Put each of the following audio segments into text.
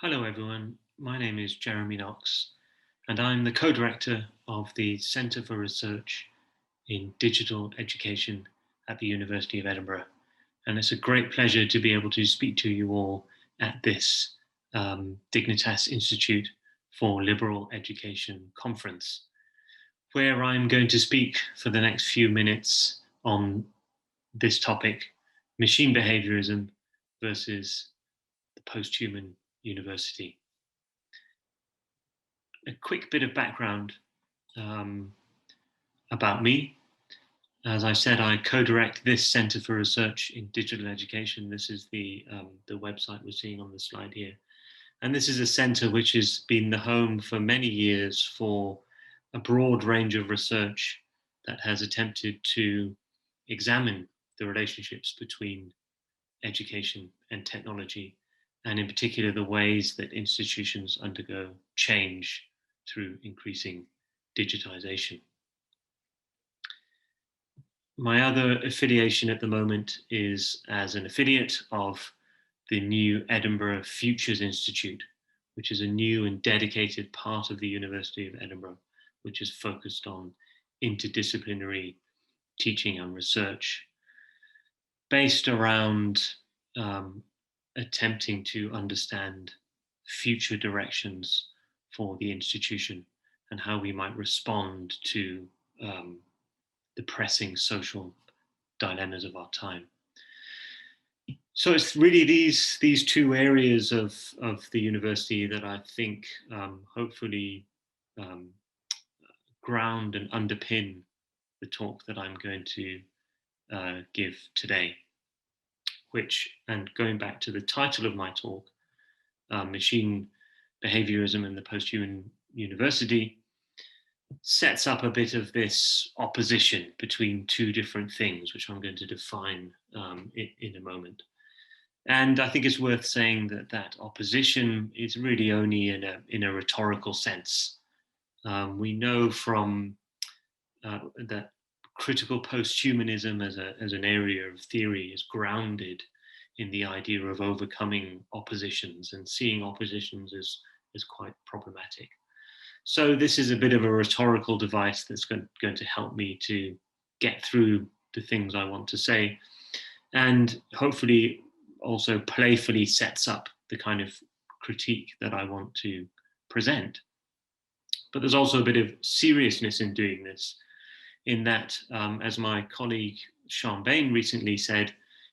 Hello, everyone. My name is Jeremy Knox, and I'm the co-director of the Centre for Research in Digital Education at the University of Edinburgh. And it's a great pleasure to be able to speak to you all at this Dignitas Institute for Liberal Education conference, where I'm going to speak for the next few minutes on this topic, machine behaviorism versus the post-human university. A quick bit of background um, about me. As I said, I co-direct this Centre for Research in Digital Education. This is the website we're seeing on the slide here. And this is a centre which has been the home for many years for a broad range of research that has attempted to examine the relationships between education and technology, and in particular the ways that institutions undergo change through increasing digitization. My other affiliation at the moment is as an affiliate of the new Edinburgh Futures Institute, which is a new and dedicated part of the University of Edinburgh, which is focused on interdisciplinary teaching and research based around um, attempting to understand future directions for the institution and how we might respond to the pressing social dilemmas of our time. So it's really these two areas of the university that I think hopefully um, ground and underpin the talk that I'm going to give today, which, and going back to the title of my talk, Machine Behaviorism in the Post-Human University, sets up a bit of this opposition between two different things, which I'm going to define in a moment. And I think it's worth saying that that opposition is really only in a rhetorical sense. We know from that critical posthumanism as an area of theory is grounded in the idea of overcoming oppositions and seeing oppositions as quite problematic. So this is a bit of a rhetorical device that's going to help me to get through the things I want to say, and hopefully also playfully sets up the kind of critique that I want to present. But there's also a bit of seriousness in doing this, in that, as my colleague Sean Bain recently said,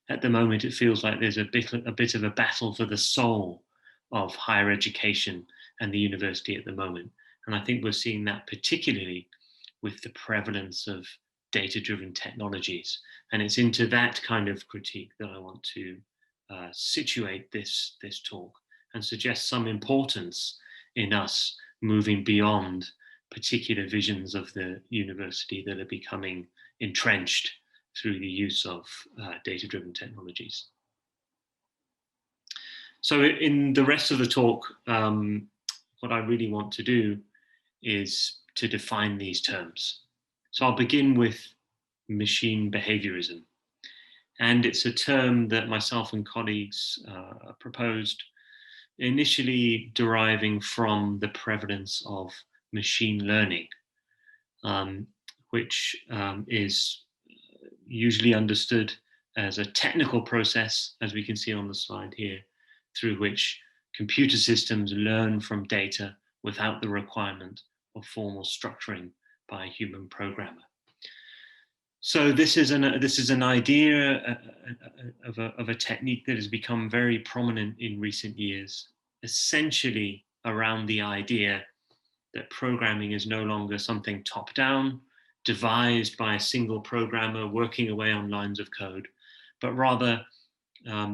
at the moment it feels like there's a bit of a battle for the soul of higher education and the university at the moment. And I think we're seeing that particularly with the prevalence of data-driven technologies. And it's into that kind of critique that I want to situate this talk and suggest some importance in us moving beyond particular visions of the university that are becoming entrenched through the use of data-driven technologies. So in the rest of the talk, what I really want to do is to define these terms. So I'll begin with machine behaviorism. And it's a term that myself and colleagues proposed, initially deriving from the prevalence of machine learning, which is usually understood as a technical process, as we can see on the slide here, through which computer systems learn from data without the requirement of formal structuring by a human programmer. So this is an idea of a technique that has become very prominent in recent years, essentially around the idea that programming is no longer something top-down, devised by a single programmer working away on lines of code, but rather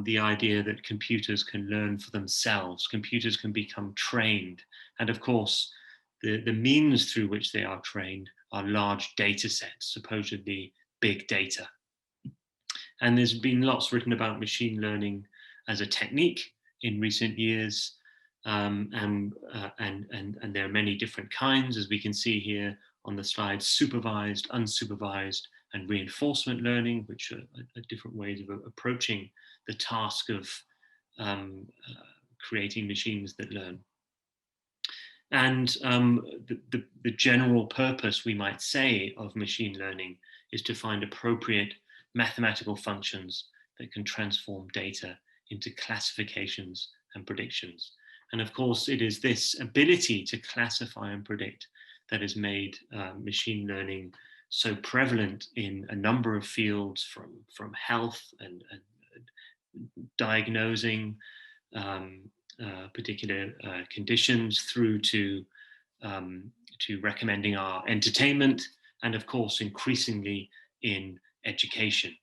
the idea that computers can learn for themselves, computers can become trained, and of course, the means through which they are trained are large data sets, supposedly big data. And there's been lots written about machine learning as a technique in recent years, and there are many different kinds, as we can see here on the slide: supervised, unsupervised, and reinforcement learning, which are different ways of approaching the task of creating machines that learn. And the general purpose, we might say, of machine learning is to find appropriate mathematical functions that can transform data into classifications and predictions. And of course, it is this ability to classify and predict that has made machine learning so prevalent in a number of fields, from health and diagnosing particular conditions through to recommending our entertainment, and of course increasingly in education,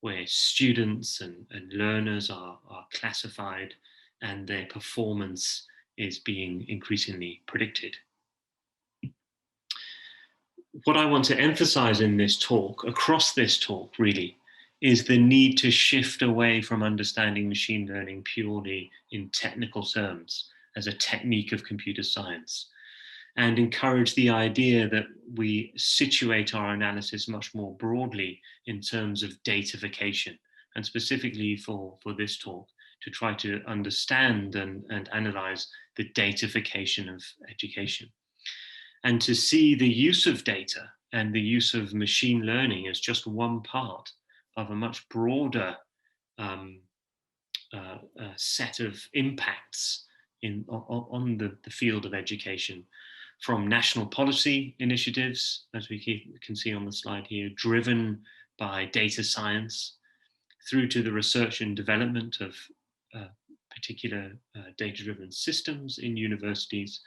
where students and learners are classified and their performance is being increasingly predicted. What I want to emphasize in this talk, across this talk really, is the need to shift away from understanding machine learning purely in technical terms as a technique of computer science, and encourage the idea that we situate our analysis much more broadly in terms of datafication, and specifically for this talk, to try to understand and analyze the datafication of education, and to see the use of data and the use of machine learning as just one part of a much broader set of impacts on the field of education, from national policy initiatives, as we can see on the slide here, driven by data science, through to the research and development of particular data-driven systems in universities,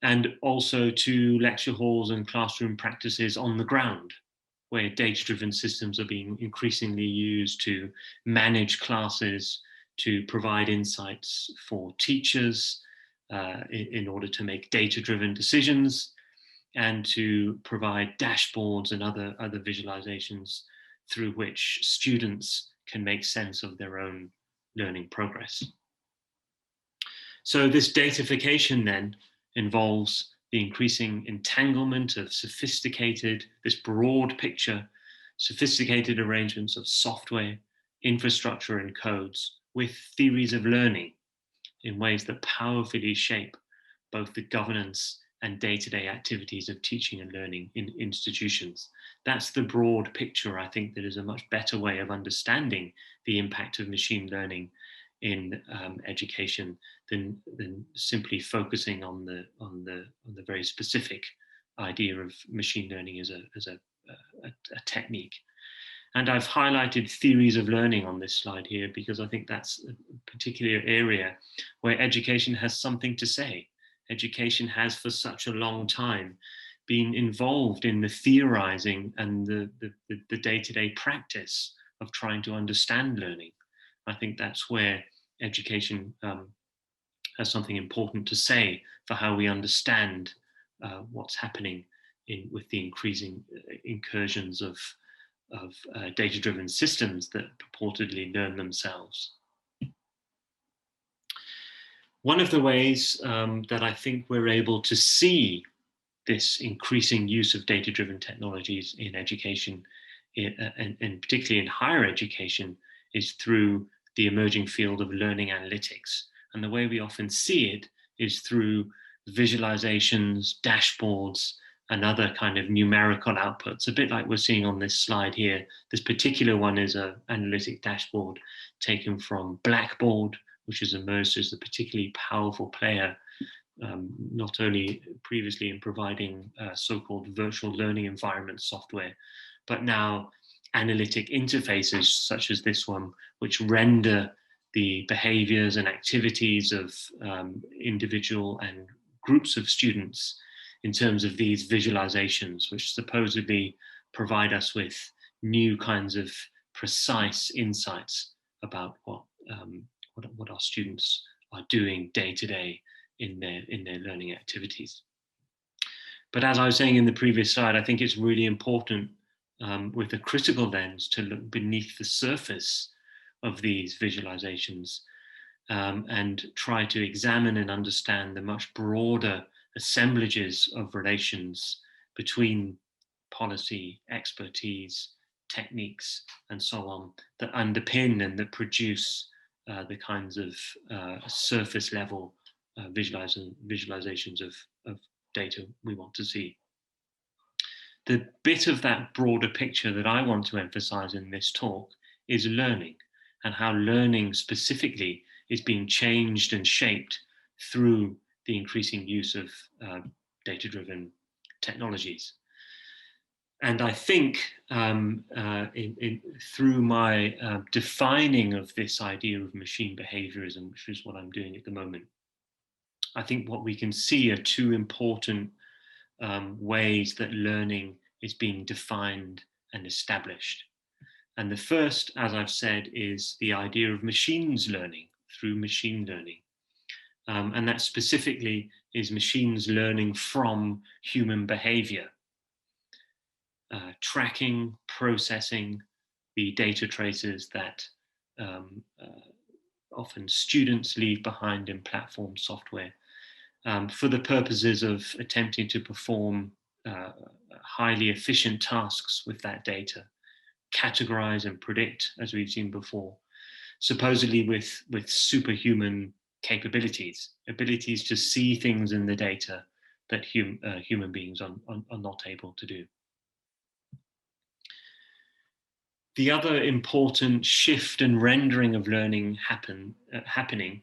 and also to lecture halls and classroom practices on the ground, where data-driven systems are being increasingly used to manage classes, to provide insights for teachers in order to make data-driven decisions, and to provide dashboards and other visualizations through which students can make sense of their own learning progress. So this datafication then involves the increasing entanglement of this broad picture, sophisticated arrangements of software, infrastructure, and codes with theories of learning in ways that powerfully shape both the governance and day-to-day activities of teaching and learning in institutions. That's the broad picture, I think, that is a much better way of understanding the impact of machine learning in education than simply focusing on the very specific idea of machine learning as a technique. And I've highlighted theories of learning on this slide here because I think that's a particular area where education has something to say. Education has for such a long time been involved in the theorizing and the day-to-day practice of trying to understand learning. I think that's where education has something important to say for how we understand what's happening with the increasing incursions of data-driven systems that purportedly learn themselves. One of the ways that I think we're able to see this increasing use of data-driven technologies in education, and particularly in higher education, is through the emerging field of learning analytics. And the way we often see it is through visualizations, dashboards, and other kind of numerical outputs, a bit like we're seeing on this slide here. This particular one is an analytic dashboard taken from Blackboard, which has emerged as a particularly powerful player, not only previously in providing so-called virtual learning environment software, but now analytic interfaces such as this one, which render the behaviors and activities of individual and groups of students in terms of these visualizations, which supposedly provide us with new kinds of precise insights about what our students are doing day to day in their learning activities. But as I was saying in the previous slide, I think it's really important with a critical lens to look beneath the surface of these visualizations and try to examine and understand the much broader assemblages of relations between policy, expertise, techniques, and so on that underpin and that produce the kinds of surface level visualizations of data we want to see. The bit of that broader picture that I want to emphasize in this talk is learning, and how learning specifically is being changed and shaped through the increasing use of data-driven technologies. And I think through my defining of this idea of machine behaviorism, which is what I'm doing at the moment, I think what we can see are two important ways that learning is being defined and established. And the first, as I've said, is the idea of machines learning through machine learning. And that specifically is machines learning from human behavior, tracking, processing the data traces that often students leave behind in platform software, for the purposes of attempting to perform highly efficient tasks with that data, categorize and predict, as we've seen before, supposedly with superhuman capabilities, abilities to see things in the data that human beings are not able to do. The other important shift and rendering of learning happening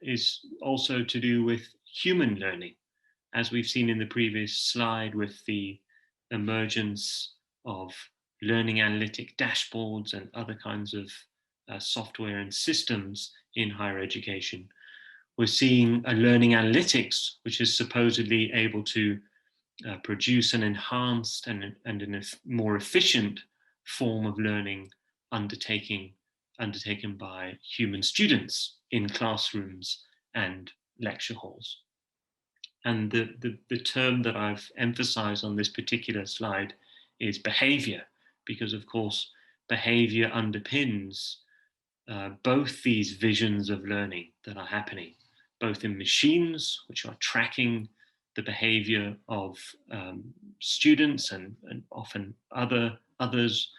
is also to do with human learning, as we've seen in the previous slide with the emergence of learning analytic dashboards and other kinds of software and systems in higher education. We're seeing a learning analytics, which is supposedly able to produce an enhanced and a more efficient form of learning undertaken by human students in classrooms and lecture halls. And the term that I've emphasized on this particular slide is behavior, because of course behavior underpins both these visions of learning that are happening, both in machines, which are tracking the behavior of students and often others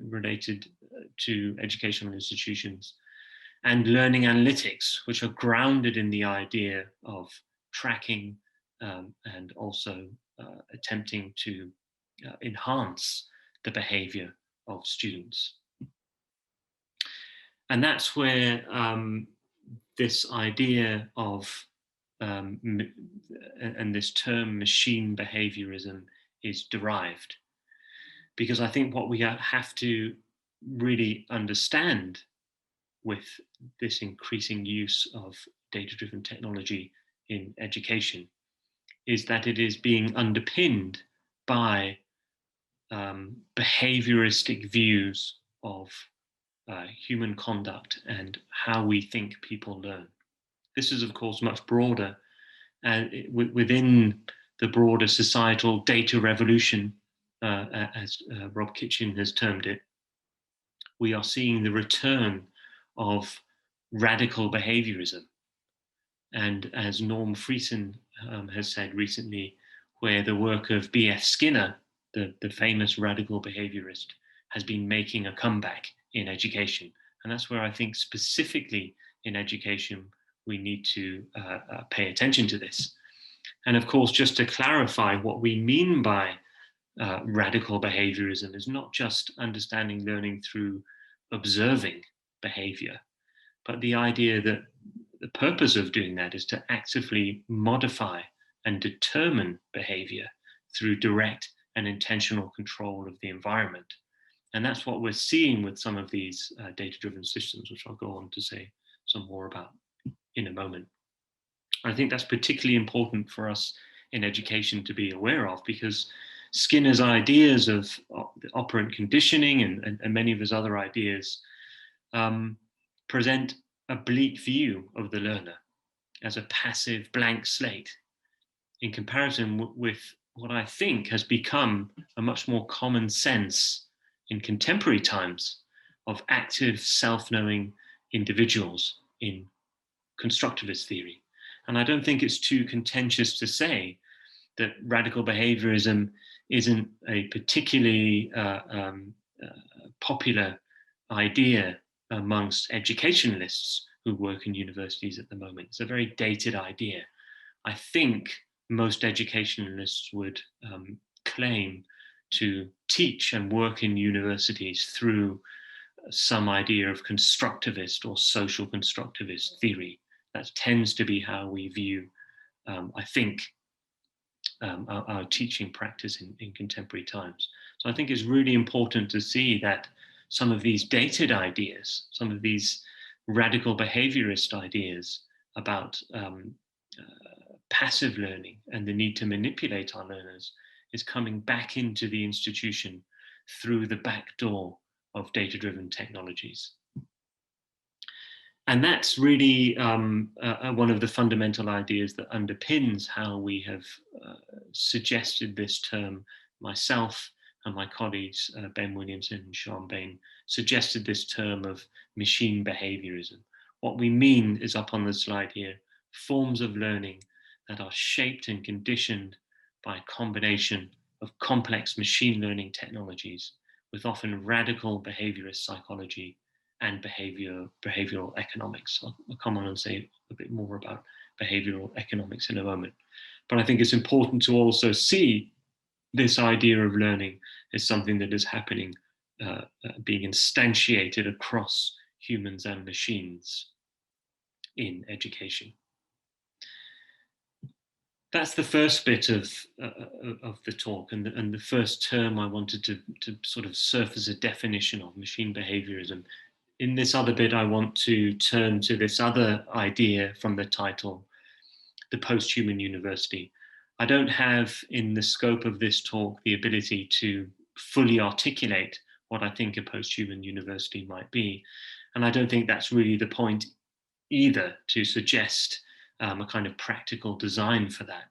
related to educational institutions, and learning analytics, which are grounded in the idea of tracking and also attempting to enhance the behavior of students. And that's where this idea of and this term machine behaviorism is derived. Because I think what we have to really understand with this increasing use of data-driven technology in education is that it is being underpinned by behavioristic views of human conduct and how we think people learn. This is, of course, much broader, and within the broader societal data revolution, as Rob Kitchin has termed it, we are seeing the return of radical behaviorism. And as Norm Friesen has said recently, where the work of B.F. Skinner, the famous radical behaviorist, has been making a comeback in education. And that's where I think specifically in education, we need to pay attention to this. And of course, just to clarify, what we mean by radical behaviorism is not just understanding learning through observing behavior, but the idea that the purpose of doing that is to actively modify and determine behavior through direct and intentional control of the environment. And that's what we're seeing with some of these data-driven systems, which I'll go on to say some more about in a moment. I think that's particularly important for us in education to be aware of, because Skinner's ideas of operant conditioning and many of his other ideas present a bleak view of the learner as a passive blank slate in comparison with what I think has become a much more common sense in contemporary times of active self-knowing individuals in constructivist theory. And I don't think it's too contentious to say that radical behaviorism isn't a particularly popular idea amongst educationalists who work in universities at the moment. It's a very dated idea. I think most educationalists would claim to teach and work in universities through some idea of constructivist or social constructivist theory. That tends to be how we view, I think, our teaching practice in contemporary times. So I think it's really important to see that some of these dated ideas, some of these radical behaviorist ideas about passive learning and the need to manipulate our learners is coming back into the institution through the back door of data-driven technologies. And that's really one of the fundamental ideas that underpins how we have suggested this term. Myself and my colleagues, Ben Williamson and Sean Bain, suggested this term of machine behaviorism. What we mean is up on the slide here, forms of learning that are shaped and conditioned by a combination of complex machine learning technologies with often radical behaviorist psychology and behavioral economics. I'll come on and say a bit more about behavioral economics in a moment. But I think it's important to also see this idea of learning as something that is happening, being instantiated across humans and machines in education. That's the first bit of the talk, and the first term I wanted to sort of serve as a definition of machine behaviorism. In this other bit, I want to turn to this other idea from the title, the post-human university. I don't have, in the scope of this talk, the ability to fully articulate what I think a post-human university might be. And I don't think that's really the point either, to suggest a kind of practical design for that.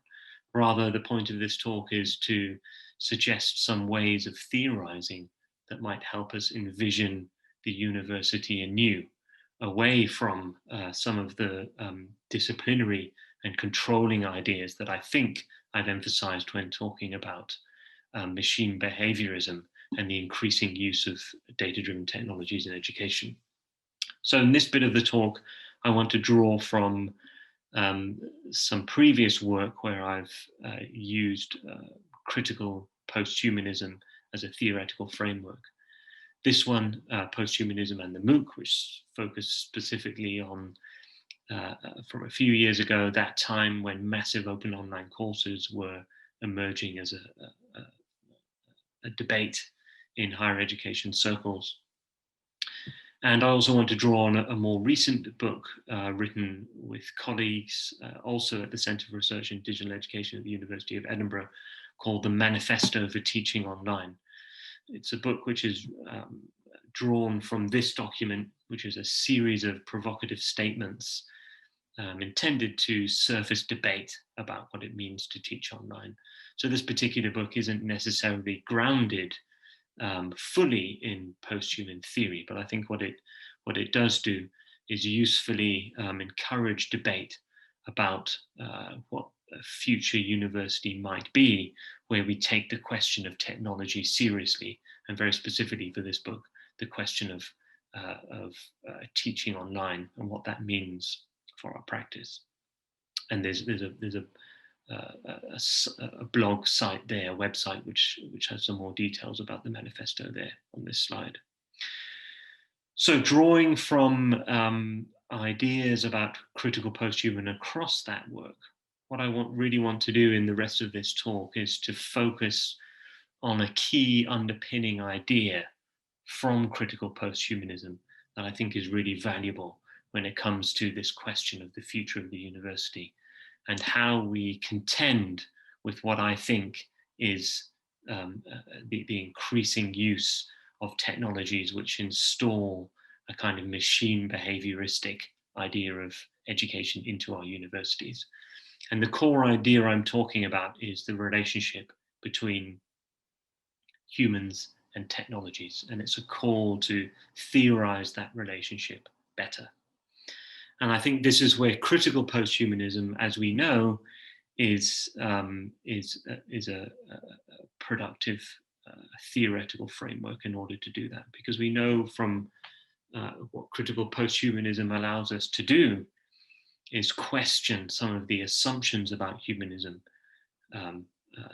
Rather, the point of this talk is to suggest some ways of theorizing that might help us envision the university anew, away from some of the disciplinary and controlling ideas that I think I've emphasized when talking about machine behaviorism and the increasing use of data-driven technologies in education. So in this bit of the talk, I want to draw from some previous work where I've used critical posthumanism as a theoretical framework. This one, Posthumanism and the MOOC, which focused specifically on, from a few years ago, that time when massive open online courses were emerging as a debate in higher education circles. And I also want to draw on a more recent book written with colleagues, also at the Centre for Research in Digital Education at the University of Edinburgh, called The Manifesto for Teaching Online. It's a book which is drawn from this document, which is a series of provocative statements intended to surface debate about what it means to teach online. So this particular book isn't necessarily grounded fully in post-human theory, but I think what it does do is usefully encourage debate about what a future university might be, where we take the question of technology seriously, and very specifically for this book, the question of teaching online and what that means for our practice. And there's a blog site there, a website, which has some more details about the manifesto there on this slide. So drawing from ideas about critical posthuman across that work, what I really want to do in the rest of this talk is to focus on a key underpinning idea from critical posthumanism that I think is really valuable when it comes to this question of the future of the university, and how we contend with what I think is the increasing use of technologies which install a kind of machine behavioristic idea of education into our universities. And the core idea I'm talking about is the relationship between humans and technologies. And it's a call to theorize that relationship better. And I think this is where critical posthumanism, as we know, is a productive theoretical framework in order to do that. Because we know from what critical posthumanism allows us to do is question some of the assumptions about humanism um,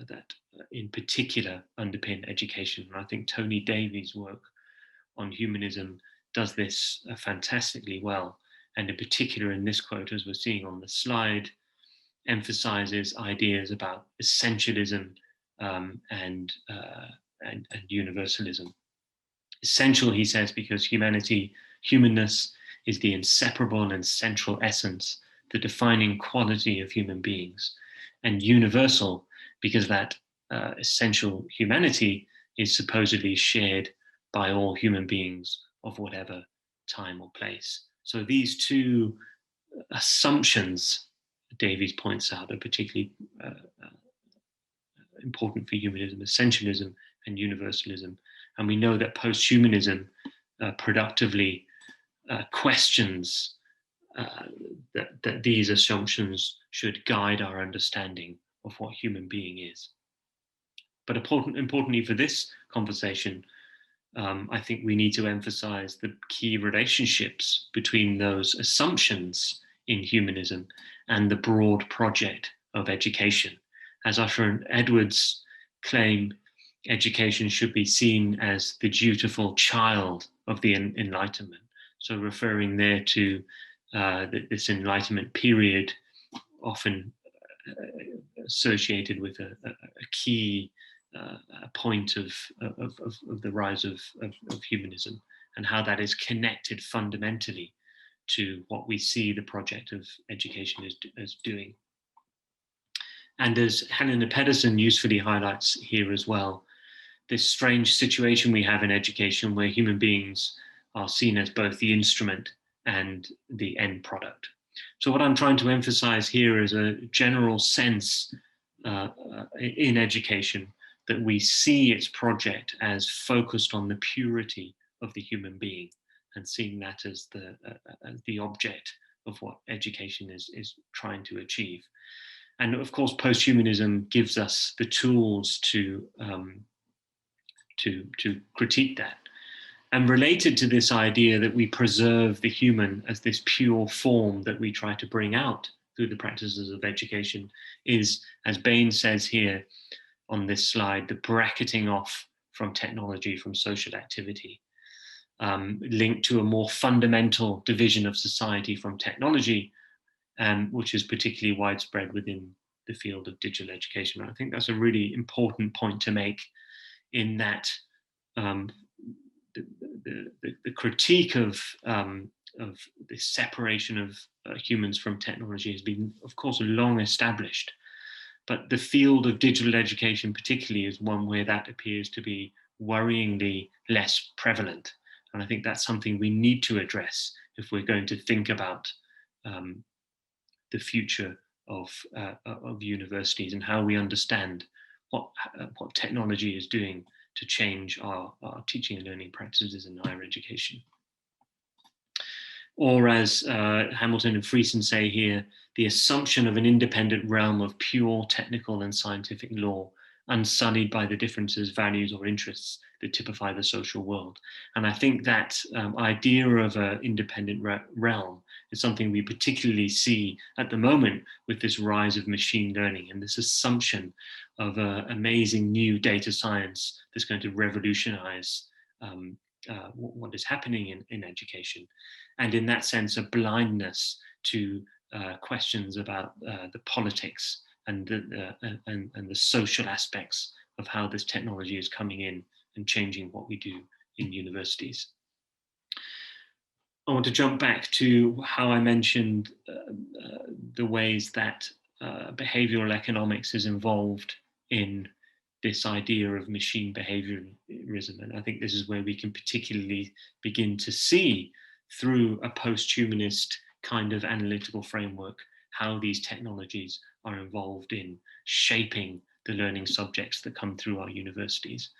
that in particular underpin education. And I think Tony Davies' work on humanism does this fantastically well. And in particular, in this quote, as we're seeing on the slide, emphasizes ideas about essentialism and universalism. Essential, he says, because humanness is the inseparable and central essence, the defining quality of human beings, and universal because that essential humanity is supposedly shared by all human beings of whatever time or place. So these two assumptions, Davies points out, are particularly important for humanism: essentialism and universalism. And we know that posthumanism productively questions that these assumptions should guide our understanding of what human being is. But importantly for this conversation, I think we need to emphasize the key relationships between those assumptions in humanism and the broad project of education. As Usher and Edwards claim, education should be seen as the dutiful child of the Enlightenment. So referring there to this Enlightenment period, often associated with a key point of the rise of humanism, and how that is connected fundamentally to what we see the project of education as doing. And as Helena Pedersen usefully highlights here as well, this strange situation we have in education where human beings are seen as both the instrument and the end product. So what I'm trying to emphasize here is a general sense in education that we see its project as focused on the purity of the human being, and seeing that as the object of what education is trying to achieve. And of course, posthumanism gives us the tools to critique that. And related to this idea that we preserve the human as this pure form that we try to bring out through the practices of education is, as Bain says here on this slide, the bracketing off from technology, from social activity, linked to a more fundamental division of society from technology, which is particularly widespread within the field of digital education. And I think that's a really important point to make, in that the critique of the separation of humans from technology has been, of course, long established. But the field of digital education particularly is one where that appears to be worryingly less prevalent. And I think that's something we need to address if we're going to think about the future of universities and how we understand what technology is doing to change our teaching and learning practices in higher education. Or as Hamilton and Friesen say here, the assumption of an independent realm of pure technical and scientific law, unsullied by the differences, values, or interests that typify the social world. And I think that idea of an independent realm is something we particularly see at the moment with this rise of machine learning and this assumption of amazing new data science that's going to revolutionize what is happening in education. And in that sense, a blindness to questions about the politics and the social aspects of how this technology is coming in and changing what we do in universities. I want to jump back to how I mentioned the ways that behavioral economics is involved in this idea of machine behaviorism. And I think this is where we can particularly begin to see, through a post-humanist kind of analytical framework, how these technologies are involved in shaping the learning subjects that come through our universities.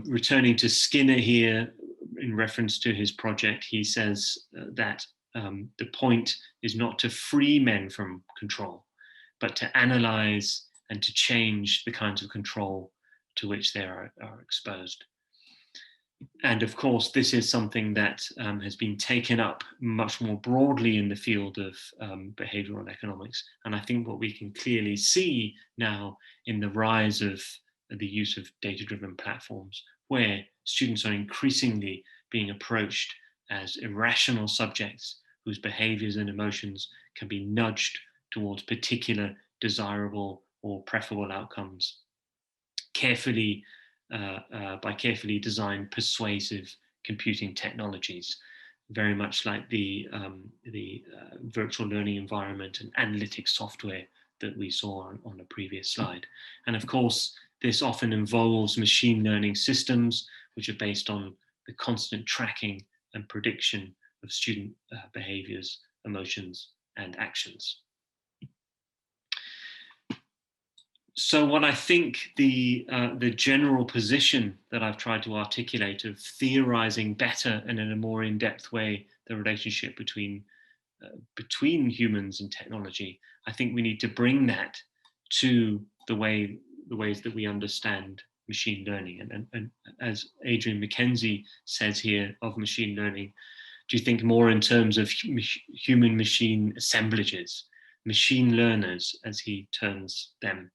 Returning to Skinner here, in reference to his project, he says that the point is not to free men from control, but to analyze and to change the kinds of control to which they are exposed. And of course, this is something that has been taken up much more broadly in the field of behavioral economics. And I think what we can clearly see now in the rise of the use of data-driven platforms, where students are increasingly being approached as irrational subjects whose behaviors and emotions can be nudged towards particular desirable or preferable outcomes carefully by carefully designed persuasive computing technologies, very much like the virtual learning environment and analytics software that we saw on the previous slide. And of course, this often involves machine learning systems, which are based on the constant tracking and prediction of student behaviors, emotions, and actions. So what I think the general position that I've tried to articulate of theorizing better and in a more in-depth way the relationship between humans and technology, I think we need to bring that to the ways that we understand machine learning. And as Adrian Mackenzie says here of machine learning, do you think more in terms of human machine assemblages, machine learners, as he terms them,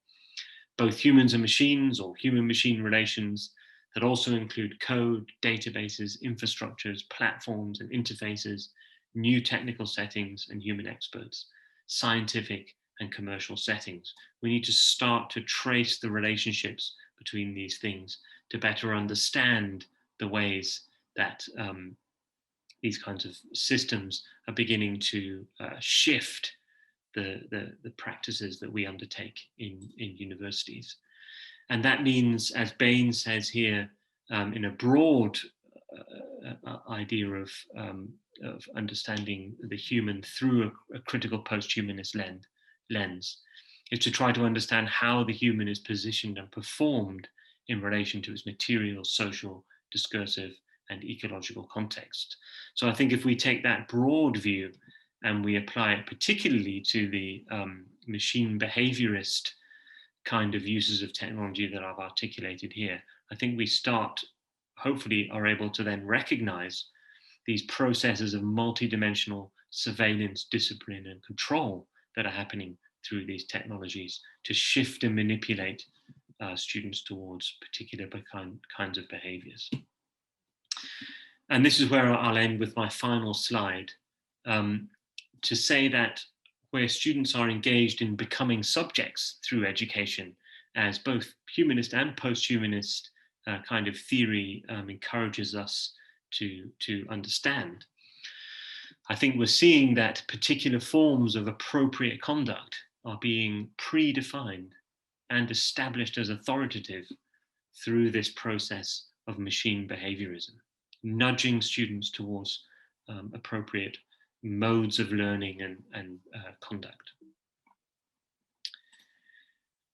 both humans and machines or human-machine relations that also include code, databases, infrastructures, platforms, and interfaces, new technical settings, and human experts, scientific and commercial settings. We need to start to trace the relationships between these things to better understand the ways that these kinds of systems are beginning to shift the practices that we undertake in universities. And that means, as Bain says here, in a broad idea of understanding the human through a critical post-humanist lens, is to try to understand how the human is positioned and performed in relation to its material, social, discursive, and ecological context. So I think if we take that broad view and we apply it particularly to the machine behaviorist kind of uses of technology that I've articulated here, I think we hopefully are able to then recognize these processes of multidimensional surveillance, discipline, and control that are happening through these technologies to shift and manipulate students towards particular kinds of behaviors. And this is where I'll end with my final slide, to say that where students are engaged in becoming subjects through education, as both humanist and post-humanist kind of theory encourages us to understand, I think we're seeing that particular forms of appropriate conduct are being predefined and established as authoritative through this process of machine behaviorism, nudging students towards appropriate modes of learning and conduct.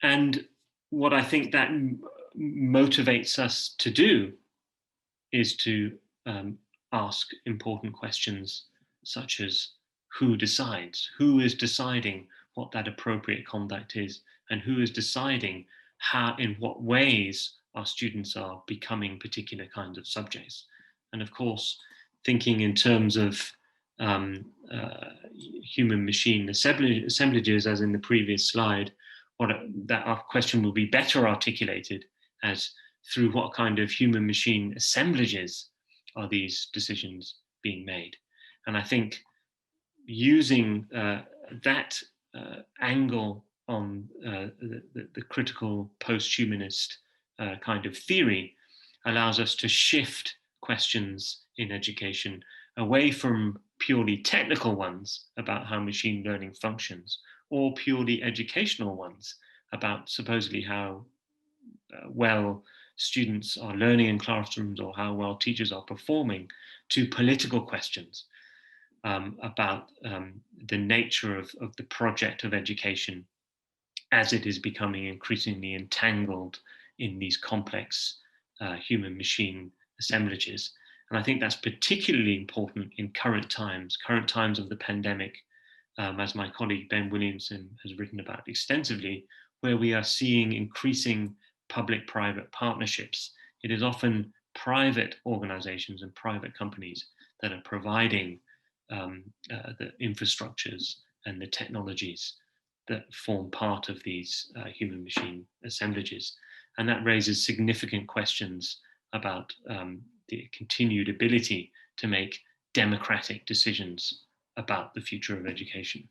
And what I think that motivates us to do is to ask important questions such as who decides, who is deciding what that appropriate conduct is, and who is deciding how, in what ways our students are becoming particular kinds of subjects. And of course, thinking in terms of human-machine assemblages, as in the previous slide, that our question will be better articulated as through what kind of human-machine assemblages are these decisions being made. And I think using that angle on the critical post-humanist kind of theory allows us to shift questions in education away from purely technical ones about how machine learning functions, or purely educational ones about supposedly how well students are learning in classrooms or how well teachers are performing, to political questions about the nature of the project of education as it is becoming increasingly entangled in these complex human-machine assemblages. And I think that's particularly important in current times of the pandemic, as my colleague Ben Williamson has written about extensively, where we are seeing increasing public-private partnerships. It is often private organizations and private companies that are providing the infrastructures and the technologies that form part of these human machine assemblages. And that raises significant questions about the continued ability to make democratic decisions about the future of education.